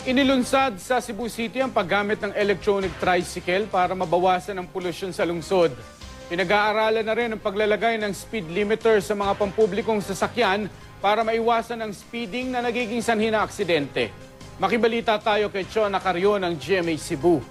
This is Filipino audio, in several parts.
Inilunsad sa Cebu City ang paggamit ng electronic tricycle para mabawasan ang polusyon sa lungsod. Pinag-aaralan na rin ang paglalagay ng speed limiter sa mga pampublikong sasakyan para maiwasan ang speeding na nagiging sanhi ng aksidente. Makibalita tayo kay Chona Carrion ng GMA Cebu.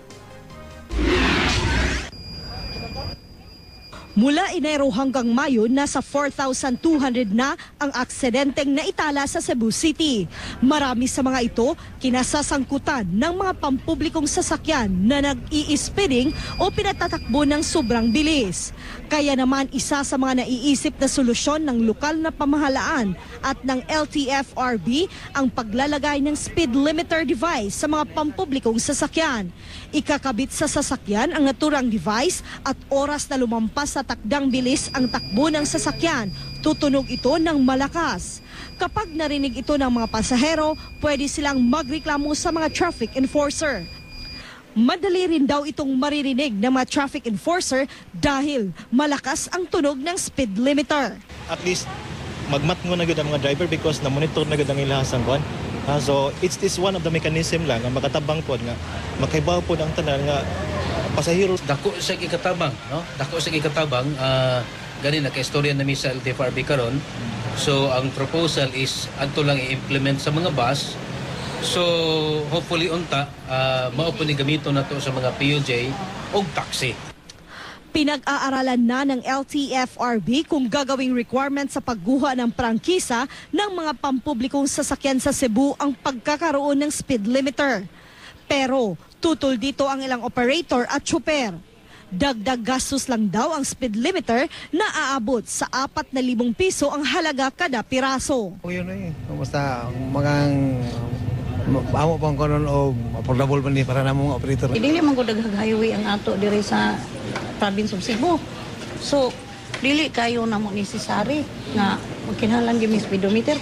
Mula Enero hanggang Mayo, nasa 4,200 na ang aksidenteng naitala sa Cebu City. Marami sa mga ito kinasasangkutan ng mga pampublikong sasakyan na nag-i-speeding o pinatatakbo ng sobrang bilis. Kaya naman isa sa mga naiisip na solusyon ng lokal na pamahalaan at ng LTFRB ang paglalagay ng speed limiter device sa mga pampublikong sasakyan. Ikakabit sa sasakyan ang naturang device at oras na lumampas sa takdang bilis ang takbo ng sasakyan, tutunog ito ng malakas. Kapag narinig ito ng mga pasahero, pwede silang magreklamo sa mga traffic enforcer. Madali rin daw itong maririnig ng mga traffic enforcer dahil malakas ang tunog ng speed limiter. At least magmatngo na gud ang mga driver because na-monitor na gud ang ilahasang kwan. So it's this one of the mechanism lang nga makatabang pod nga makaibaw pod ang tanan nga pasahero. Dako sa ikatabang, no? Dako sa ikatabang, gani na kaistorya na sa LTFRB karon. So ang proposal is adto lang i-implement sa mga bus. So hopefully unta mao po ni gamito nato sa mga PUJ o taxi. Pinag-aaralan na ng LTFRB kung gagawing requirement sa pagguha ng prangkisa ng mga pampublikong sasakyan sa Cebu ang pagkakaroon ng speed limiter. Pero tutol dito ang ilang operator at tsuper. Dagdag gastos lang daw ang speed limiter na aabot sa 4,000 piso ang halaga kada piraso. Yun basta mga amo pang konon o affordable man ni para namong operator. Dili man gud daghang highway ang ato diri sa province of Cebu. So dili kayo namo necessary nga magkinahanglan gyud speedometer.